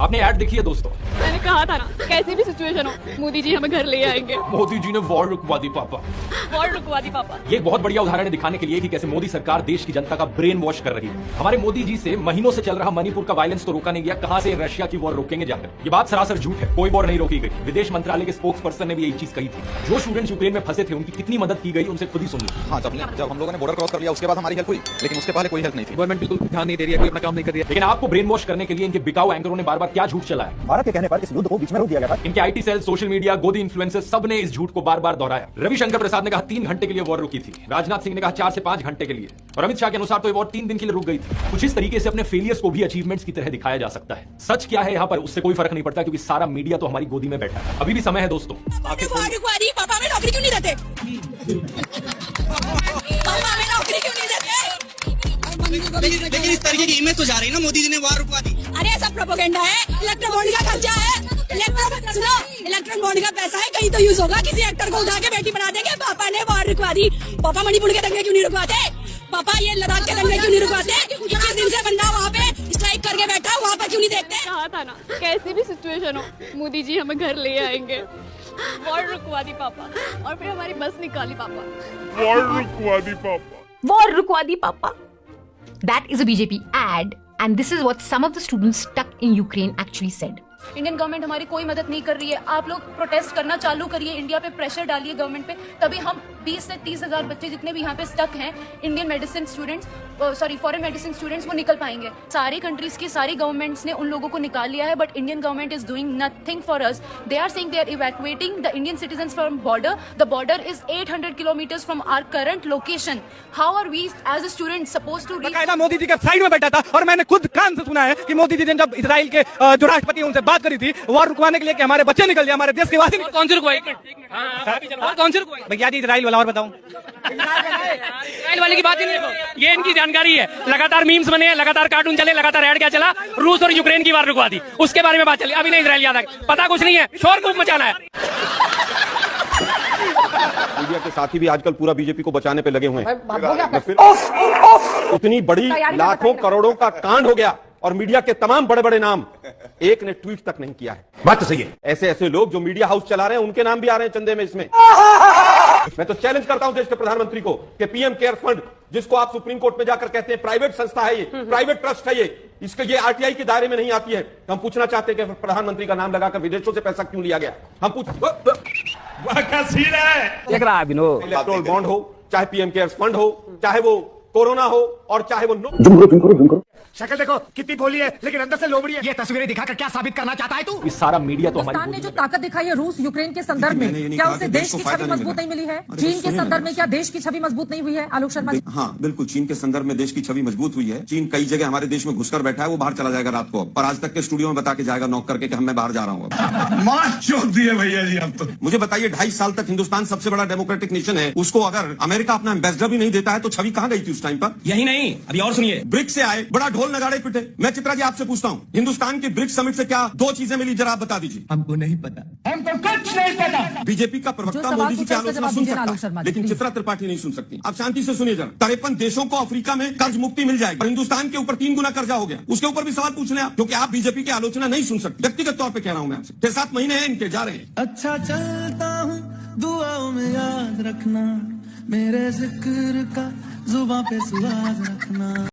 आपने ऐड देखी है दोस्तों? मैंने कहा था ना, कैसी भी सिचुएशन हो मोदी जी हमें घर ले आएंगे। मोदी जी ने वॉर रुकवा दी पापा। वॉर रुकवा दी पापा। ये एक बहुत बढ़िया उदाहरण है दिखाने के लिए कि कैसे मोदी सरकार देश की जनता का ब्रेन वॉश कर रही है। हमारे मोदी जी से महीनों से चल रहा मणिपुर का वायलेंस तो रोका नहीं गया, कहां से रशिया की वॉर रोकेंगे जाकर। ये बात सरासर झूठ है, कोई वॉर नहीं रोकी गई। विदेश मंत्रालय के स्पोक्स पर्सन ने भी यही चीज कही थी। जो स्टूडेंट्स यूक्रेन में फंसे थे उनकी कितनी मदद की गई उनसे खुद ही सुनिए। हाँ, जब हम लोगों ने बॉर्डर क्रॉस कर लिया उसके बाद हमारी हेल्प हुई, लेकिन उसके पहले कोई हेल्प नहीं थी। गवर्नमेंट बिल्कुल ध्यान नहीं दे रही है, कोई अपना काम नहीं कर रही है। लेकिन आपको ब्रेन वॉश करने के लिए इनके बिकाऊ एंकरों ने बार बार क्या झूठ चलाया। भारत के कहने पर इस युद्ध को बीच में रोक दिया गया था। इनके आईटी सेल, सोशल मीडिया, गोदी इन्फ्लुएंसर्स सब ने इस झूठ को बार बार दोहराया। रविशंकर प्रसाद ने कहा 3 घंटे के लिए वॉर रुकी थी, राजनाथ सिंह ने कहा 4 से 5 घंटे के लिए, और अमित शाह के अनुसार तो ये वॉर 3 दिन के लिए रुक गई थी। कुछ इस तरीके से अपने फेलियर्स को भी अचीवमेंट्स की तरह दिखाया जा सकता है। सच क्या है यहाँ पर उससे कोई फर्क नहीं पड़ता, क्योंकि सारा मीडिया तो हमारी गोदी में बैठा है। अभी भी समय है दोस्तों। पापा में नौकरी क्यों नहीं देते? पापा में नौकरी क्यों नहीं देते? लेकिन इस तरीके की इमेज तो जा रही है ना, मोदी जी ने वॉर रुकवा दी। अरे ऐसा प्रोपेगेंडा है। इलेक्ट्रॉन बॉन्ड का खर्चा है, इलेक्ट्रॉन बॉन्ड का पैसा है, कहीं तो यूज होगा। किसी एक्टर को उठा के बेटी बना देंगे। पापा ने वॉर रुकवा दी। पापा मणिपुर के दंगे क्यों नहीं रुकवाते? पापा ये लद्दाख के दंगे क्यों नहीं रुकवाते? 21 दिन से बंदा वहाँ पे स्ट्राइक करके बैठा, वहाँ पर क्यों नहीं देखते? कहा था ना, कैसी भी सिचुएशन हो मोदी जी हमें घर ले आएंगे। वॉर रुकवा दी पापा, और फिर हमारी बस निकाली पापा। वॉर रुकवा दी पापा। War Rukwadi Papa. That is a BJP ad, and this is what some of the students stuck in Ukraine actually said. Indian government हमारी कोई मदद नहीं कर रही है। आप लोग प्रोटेस्ट करना चालू करिए, इंडिया पे प्रेशर डालिए गवर्नमेंट पे, तभी हम 20 से 30 हजार बच्चे जितने भी यहाँ पे स्टक हैं, Indian medicine students, foreign medicine students, वो निकल पाएंगे। सारी कंट्रीज की सारी गवर्नमेंट्स ने उन लोगों को निकाल लिया है, but Indian government is doing nothing for us. They are saying they are evacuating the Indian citizens from border. The border is 800 kilometres from our current location. How are we as a student suppose to reach? Modi ji के side में बैठा था, और मैंने खुद कान से सुना है कि मोदी जी ने जब इजराइल के जो राष्ट्रपति उनसे बात करी थी वॉर रुकवाने के लिए कि हमारे बच्चे निकल जाए, हमारे देश के वासी। कौन सी रुकवाई? कौन सी रुकवाई? भैया जी इजराइल वाला और बताऊं। इजराइल वाले की बात ही नहीं देखो, ये इनकी जानकारी है। लगातार मीम्स बने, लगातार कार्टून चले, लगातार ऐड क्या चला, रूस और यूक्रेन की वार रुकवा दी, उसके बारे में बात चली। अभी नहीं इजराइल याद आ गया, पता कुछ नहीं है, शोर खूब मचाना है। मीडिया के साथी भी आजकल पूरा बीजेपी को बचाने पे लगे हुए हैं। इतनी बड़ी लाखों करोड़ों का कांड हो गया और मीडिया के तमाम बड़े बड़े नाम एक ने ट्वीट तक नहीं किया है। बात तो सही है। ऐसे ऐसे लोग जो मीडिया हाउस चला रहे हैं उनके नाम भी आ रहे हैं चंदे में इसमें। मैं तो चैलेंज करता हूं देश के प्रधानमंत्री को कि पीएम केयर फंड, जिसको आप सुप्रीम कोर्ट में जाकर कहते हैं प्राइवेट संस्था है, ये प्राइवेट ट्रस्ट है, ये आरटीआई के दायरे में नहीं आती है। हम पूछना चाहते हैं कि प्रधानमंत्री का नाम लगाकर विदेशों से पैसा क्यों लिया गया। हम इलेक्ट्रोल बॉन्ड हो, चाहे पीएम केयर फंड हो, चाहे वो कोरोना हो, और चाहे वो शक्ल देखो कितनी भोली है, लेकिन अंदर से लोमड़ी है। ये तस्वीरें दिखाकर क्या साबित करना चाहता है तू? इस सारा मीडिया तो हमारी हिंदुस्तान ने जो ताकत दिखाई है रूस यूक्रेन के संदर्भ में, क्या उससे देश की छवि मजबूत नहीं मिली है? चीन के संदर्भ में क्या देश की छवि मजबूत नहीं हुई है? आलोक शर्मा जी। हाँ बिल्कुल, चीन के संदर्भ में देश की छवि मजबूत हुई है। चीन कई जगह हमारे देश में घुसकर बैठा है, वो बाहर चला जाएगा रात को, पर आज तक के स्टूडियो में बता के जाएगा नॉक करके कि मैं बाहर जा रहा हूँ। भैया जी आप तो मुझे बताइए, 2.5 साल तक हिंदुस्तान सबसे बड़ा डेमोक्रेटिक नेशन है, उसको अगर अमेरिका अपना एम्बेसडर भी नहीं देता है तो छवि कहाँ गई थी उस टाइम पर? यही नहीं, अभी और सुनिए। ब्रिक्स से आए, बड़ा ढोल नगाड़े पिटे। मैं चित्रा जी आपसे पूछता हूँ, हिंदुस्तान के ब्रिक्स समिट से क्या 2 चीजें मिली, जरा आप बता दीजिए। हमको नहीं पता, हमको कुछ नहीं पता। बीजेपी का प्रवक्ता मोदी जी की आलोचना सुन सकता है, लेकिन चित्रा त्रिपाठी नहीं सुन सकती। आप शांति से सुनिए जरा। 53 देशों को अफ्रीका में कर्ज मुक्ति मिल जाएगी और हिंदुस्तान के ऊपर 3 गुना कर्जा हो गया। उसके ऊपर भी सवाल पूछ लें आप, क्योंकि आप बीजेपी की आलोचना नहीं सुन सकते। व्यक्तिगत तौर पर कह रहा हूं मैं आपसे, 6-7 महीने हैं इनके, जा रहे हैं। अच्छा चलता हूँ, दुआओं में याद रखना, मेरे जिक्र का जुबां पे सुहाग रखना।